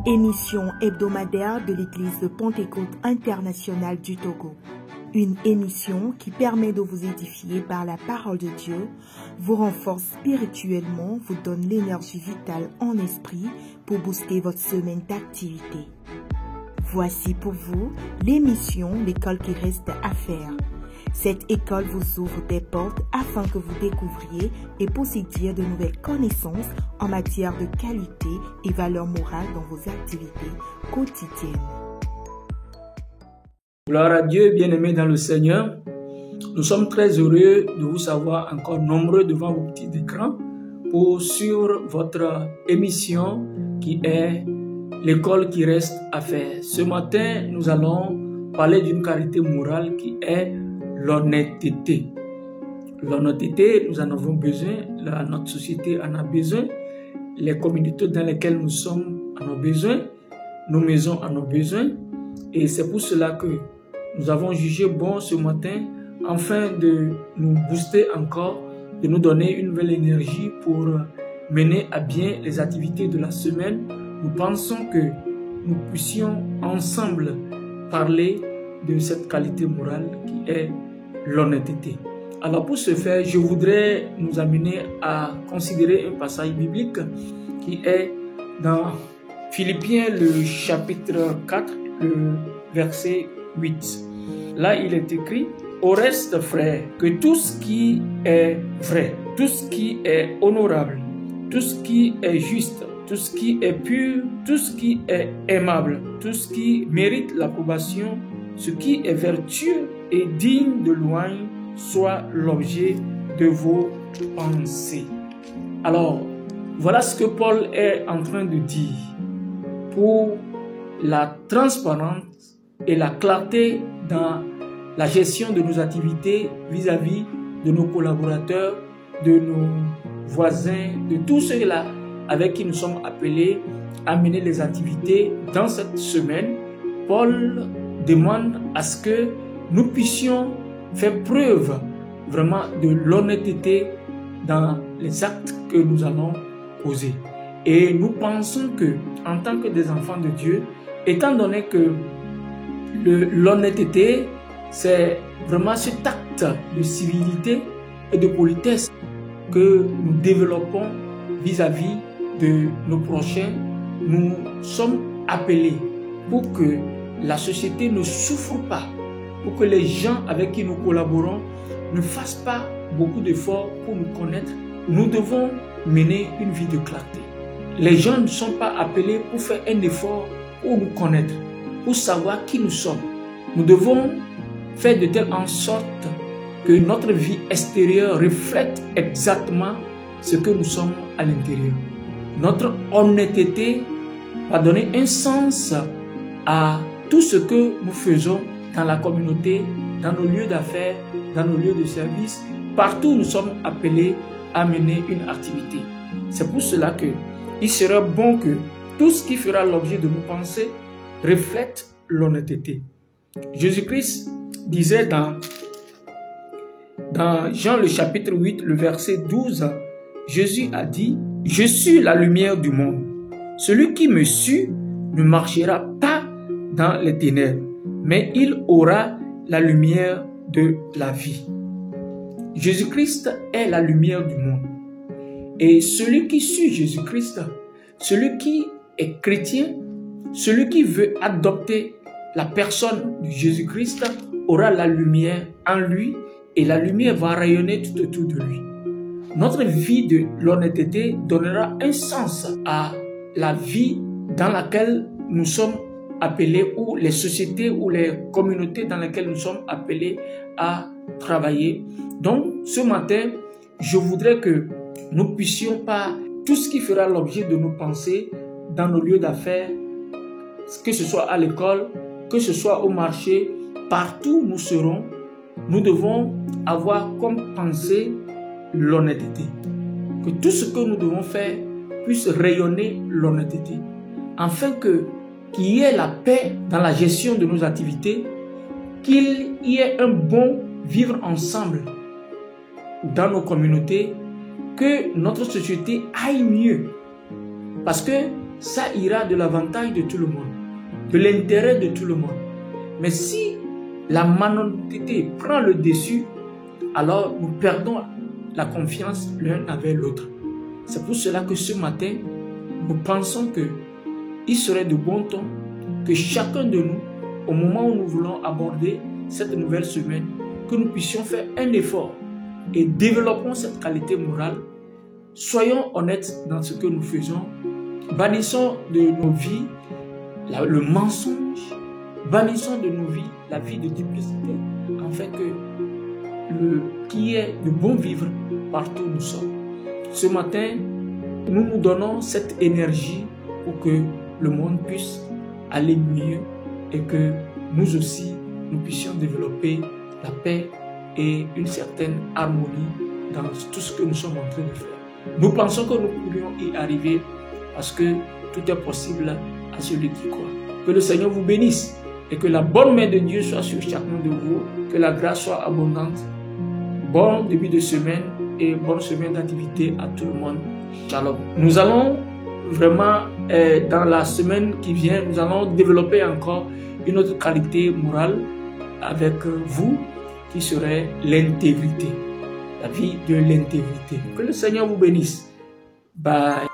Émission hebdomadaire de l'Église de Pentecôte internationale du Togo. Une émission qui permet de vous édifier par la parole de Dieu, vous renforce spirituellement, vous donne l'énergie vitale en esprit pour booster votre semaine d'activité. Voici pour vous l'émission L'école qui reste à faire. Cette école vous ouvre des portes afin que vous découvriez et possédiez de nouvelles connaissances en matière de qualité et valeur morale dans vos activités quotidiennes. Gloire à Dieu, bien-aimés dans le Seigneur. Nous sommes très heureux de vous savoir encore nombreux devant vos petits écrans pour suivre votre émission qui est L'école qui reste à faire. Ce matin, nous allons parler d'une qualité morale qui est l'honnêteté. L'honnêteté, nous en avons besoin, notre société en a besoin, les communautés dans lesquelles nous sommes en ont besoin, nos maisons en ont besoin. Et c'est pour cela que nous avons jugé bon ce matin, afin de nous booster encore, de nous donner une nouvelle énergie pour mener à bien les activités de la semaine. Nous pensons que nous puissions ensemble parler de cette qualité morale qui est l'honnêteté. Alors pour ce faire, je voudrais nous amener à considérer un passage biblique qui est dans Philippiens le chapitre 4, le verset 8. Là, il est écrit: au reste, frères, que tout ce qui est vrai, tout ce qui est honorable, tout ce qui est juste, tout ce qui est pur, tout ce qui est aimable, tout ce qui mérite l'approbation, ce qui est vertueux et digne de louange, soit l'objet de vos pensées. Alors, voilà ce que Paul est en train de dire pour la transparence et la clarté dans la gestion de nos activités vis-à-vis de nos collaborateurs, de nos voisins, de tous ceux-là avec qui nous sommes appelés à mener les activités dans cette semaine. Paul demande à ce que nous puissions faire preuve vraiment de l'honnêteté dans les actes que nous allons poser. Et nous pensons que, en tant que des enfants de Dieu, étant donné que l'honnêteté, c'est vraiment cet acte de civilité et de politesse que nous développons vis-à-vis de nos prochains, nous sommes appelés pour que la société ne souffre pas, pour que les gens avec qui nous collaborons ne fassent pas beaucoup d'efforts pour nous connaître. Nous devons mener une vie de clarté. Les gens ne sont pas appelés pour faire un effort pour nous connaître, pour savoir qui nous sommes. Nous devons faire de telle en sorte que notre vie extérieure reflète exactement ce que nous sommes à l'intérieur. Notre honnêteté va donner un sens à tout ce que nous faisons dans la communauté, dans nos lieux d'affaires, dans nos lieux de service. Partout où nous sommes appelés à mener une activité. C'est pour cela que il sera bon que tout ce qui fera l'objet de nos pensées reflète l'honnêteté. Jésus-Christ disait dans Jean le chapitre 8, le verset 12, Jésus a dit: « Je suis la lumière du monde. Celui qui me suit ne marchera pas dans les ténèbres, mais il aura la lumière de la vie. » Jésus-Christ est la lumière du monde. Et celui qui suit Jésus-Christ, celui qui est chrétien, celui qui veut adopter la personne de Jésus-Christ aura la lumière en lui et la lumière va rayonner tout autour de lui. Notre vie de l'honnêteté donnera un sens à la vie dans laquelle nous sommes appelés, ou les sociétés ou les communautés dans lesquelles nous sommes appelés à travailler. Donc, ce matin, je voudrais que nous puissions pas tout ce qui fera l'objet de nos pensées dans nos lieux d'affaires, que ce soit à l'école, que ce soit au marché, partout où nous serons, nous devons avoir comme pensée l'honnêteté. Que tout ce que nous devons faire puisse rayonner l'honnêteté, afin qu'il y ait la paix dans la gestion de nos activités, qu'il y ait un bon vivre ensemble dans nos communautés, que notre société aille mieux. Parce que ça ira de l'avantage de tout le monde, de l'intérêt de tout le monde. Mais si la malhonnêteté prend le dessus, alors nous perdons la confiance l'un avec l'autre. C'est pour cela que ce matin, nous pensons qu'il serait de bon ton que chacun de nous, au moment où nous voulons aborder cette nouvelle semaine, que nous puissions faire un effort et développons cette qualité morale. Soyons honnêtes dans ce que nous faisons. Bannissons de nos vies le mensonge. Bannissons de nos vies la vie de duplicité, afin qu'il y ait de bon vivre partout où nous sommes. Ce matin, nous nous donnons cette énergie pour que le monde puisse aller mieux et que nous aussi, nous puissions développer la paix et une certaine harmonie dans tout ce que nous sommes en train de faire. Nous pensons que nous pourrions y arriver parce que tout est possible à celui qui croit. Que le Seigneur vous bénisse et que la bonne main de Dieu soit sur chacun de vous, que la grâce soit abondante. Bon début de semaine et bonne semaine d'activité à tout le monde. Shalom. Nous allons vraiment, dans la semaine qui vient, nous allons développer encore une autre qualité morale avec vous qui serait l'intégrité, la vie de l'intégrité. Que le Seigneur vous bénisse. Bye.